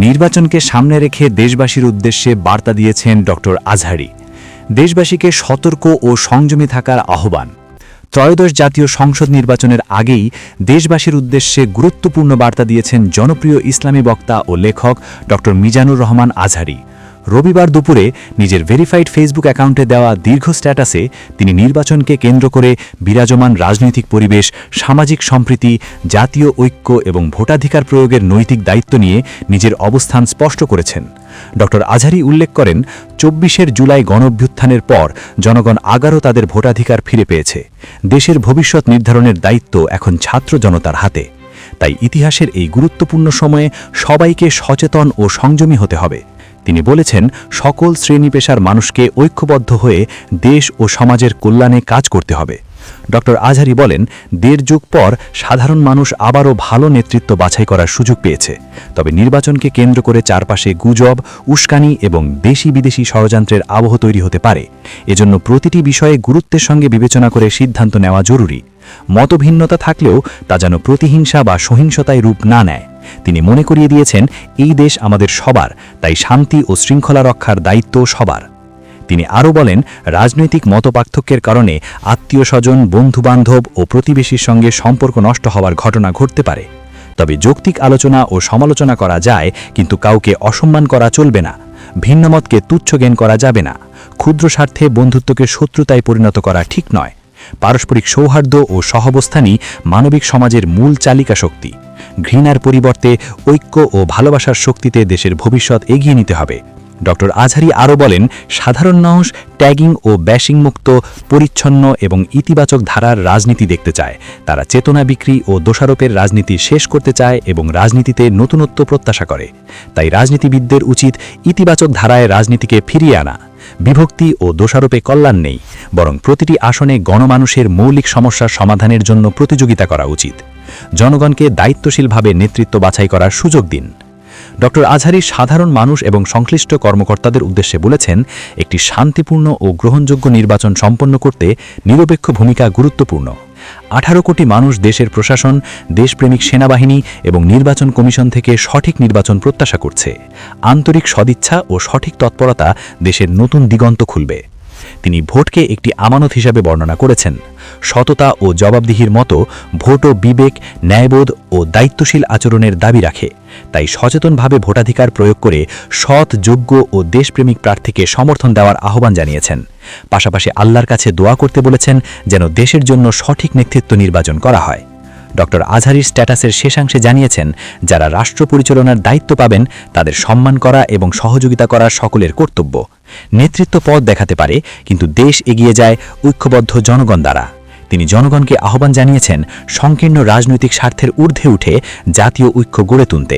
নির্বাচনকে সামনে রেখে দেশবাসীর উদ্দেশ্যে বার্তা দিয়েছেন ডক্টর আজহারী। দেশবাসীকে সতর্ক ও সংযমী থাকার আহ্বান। ত্রয়োদশ জাতীয় সংসদ নির্বাচনের আগেই দেশবাসীর উদ্দেশ্যে গুরুত্বপূর্ণ বার্তা দিয়েছেন জনপ্রিয় ইসলামী বক্তা ও লেখক ডক্টর মিজানুর রহমান আজহারী। রবিবার দুপুরে নিজের ভেরিফাইড ফেসবুক অ্যাকাউন্টে দেওয়া দীর্ঘ স্ট্যাটাসে তিনি নির্বাচনকে কেন্দ্র করে বিরাজমান রাজনৈতিক পরিবেশ, সামাজিক সম্প্রীতি, জাতীয় ঐক্য এবং ভোটাধিকার প্রয়োগের নৈতিক দায়িত্ব নিয়ে নিজের অবস্থান স্পষ্ট করেছেন। ডক্টর আজহারী উল্লেখ করেন, ২৪ জুলাই গণঅভ্যুত্থানের পর জনগণ আগারও তাদের ভোটাধিকার ফিরে পেয়েছে। দেশের ভবিষ্যৎ নির্ধারণের দায়িত্ব এখন ছাত্র জনতার হাতে। তাই ইতিহাসের এই গুরুত্বপূর্ণ সময়ে সবাইকে সচেতন ও সংযমী হতে হবে। তিনি বলেছেন, সকল শ্রেণী পেশার মানুষকে ঐক্যবদ্ধ হয়ে দেশ ও সমাজের কল্যাণে কাজ করতে হবে। ডক্টর আজহারী বলেন, ১.৫ যুগ পর সাধারণ মানুষ আবারও ভালো নেতৃত্ব বাছাই করার সুযোগ পেয়েছে। তবে নির্বাচনকে কেন্দ্র করে চারপাশে গুজব, উস্কানি এবং দেশি বিদেশি ষড়যন্ত্রের আবহ তৈরি হতে পারে। এজন্য প্রতিটি বিষয়ে গুরুত্বের সঙ্গে বিবেচনা করে সিদ্ধান্ত নেওয়া জরুরি। মতভিন্নতা থাকলেও তা যেন প্রতিহিংসা বা সহিংসতায় রূপ না নেয়। তিনি মনে করিয়ে দিয়েছেন, এই দেশ আমাদের সবার, তাই শান্তি ও শৃঙ্খলা রক্ষার দায়িত্ব সবার। তিনি আরও বলেন, রাজনৈতিক মতপার্থক্যের কারণে আত্মীয়স্বজন, বন্ধুবান্ধব ও প্রতিবেশীর সঙ্গে সম্পর্ক নষ্ট হওয়ার ঘটনা ঘটতে পারে। তবে যৌক্তিক আলোচনা ও সমালোচনা করা যায়, কিন্তু কাউকে অসম্মান করা চলবে না। ভিন্নমতকে তুচ্ছ জ্ঞান করা যাবে না। ক্ষুদ্র স্বার্থে বন্ধুত্বকে শত্রুতায় পরিণত করা ঠিক নয়। পারস্পরিক সৌহার্দ্য ও সহাবস্থানই মানবিক সমাজের মূল চালিকা শক্তি। ঘৃণার পরিবর্তে ঐক্য ও ভালোবাসার শক্তিতে দেশের ভবিষ্যৎ এগিয়ে নিতে হবে। ডক্টর আজহারী আরও বলেন, সাধারণ মানুষ ট্যাগিং ও ব্যাশিং মুক্ত, পরিচ্ছন্ন এবং ইতিবাচক ধারার রাজনীতি দেখতে চায়। তারা চেতনা বিক্রি ও দোষারোপের রাজনীতি শেষ করতে চায় এবং রাজনীতিতে নতুনত্ব প্রত্যাশা করে। তাই রাজনীতিবিদদের উচিত ইতিবাচক ধারায় রাজনীতিকে ফিরিয়ে আনা। বিভক্তি ও দোষারোপে কল্যাণ নেই, বরং প্রতিটি আসনে গণমানুষের মৌলিক সমস্যার সমাধানের জন্য প্রতিযোগিতা করা উচিত। জনগণকে দায়িত্বশীলভাবে নেতৃত্ব বাছাই করার সুযোগ দিন। ডক্টর আজহারী সাধারণ মানুষ এবং সংশ্লিষ্ট কর্মকর্তাদের উদ্দেশ্যে বলেছেন, একটি শান্তিপূর্ণ ও গ্রহণযোগ্য নির্বাচন সম্পন্ন করতে নিরপেক্ষ ভূমিকা গুরুত্বপূর্ণ। ১৮ কোটি মানুষ দেশের প্রশাসন, দেশপ্রেমিক সেনাবাহিনী এবং নির্বাচন কমিশন থেকে সঠিক নির্বাচন প্রত্যাশা করছে। আন্তরিক সদিচ্ছা ও সঠিক তৎপরতা দেশের নতুন দিগন্ত খুলবে। তিনি ভোটকে একটি আমানত হিসাবে বর্ণনা করেছেন। সততা ও জবাবদিহির মতো ভোটও বিবেক, ন্যায়বোধ ও দায়িত্বশীল আচরণের দাবি রাখে। তাই সচেতনভাবে ভোটাধিকার প্রয়োগ করে সৎ, যোগ্য ও দেশপ্রেমিক প্রার্থীকে সমর্থন দেওয়ার আহ্বান জানিয়েছেন। পাশাপাশি আল্লাহর কাছে দোয়া করতে বলেছেন, যেন দেশের জন্য সঠিক নেতৃত্ব নির্বাচন করা হয়। ডক্টর আজহারীর স্ট্যাটাসের শেষাংশে জানিয়েছেন, যারা রাষ্ট্র পরিচালনার দায়িত্ব পাবেন তাদের সম্মান করা এবং সহযোগিতা করা সকলের কর্তব্য। নেতৃত্ব পথ দেখাতে পারে, কিন্তু দেশ এগিয়ে যায় ঐক্যবদ্ধ জনগণ দ্বারা। তিনি জনগণকে আহ্বান জানিয়েছেন, সংকীর্ণ রাজনৈতিক স্বার্থের ঊর্ধ্বে উঠে জাতীয় ঐক্য গড়ে তুলতে।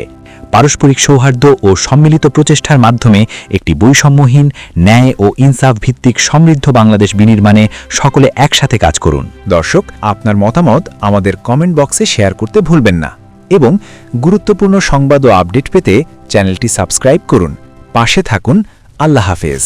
পারস্পরিক সৌহার্দ্য ও সম্মিলিত প্রচেষ্টার মাধ্যমে একটি বৈষম্যহীন, ন্যায় ও ইনসাফ ভিত্তিক সমৃদ্ধ বাংলাদেশ বিনির্মাণে সকলে একসাথে কাজ করুন। দর্শক, আপনার মতামত আমাদের কমেন্ট বক্সে শেয়ার করতে ভুলবেন না এবং গুরুত্বপূর্ণ সংবাদ ও আপডেট পেতে চ্যানেলটি সাবস্ক্রাইব করুন। পাশে থাকুন। আল্লাহ হাফেজ।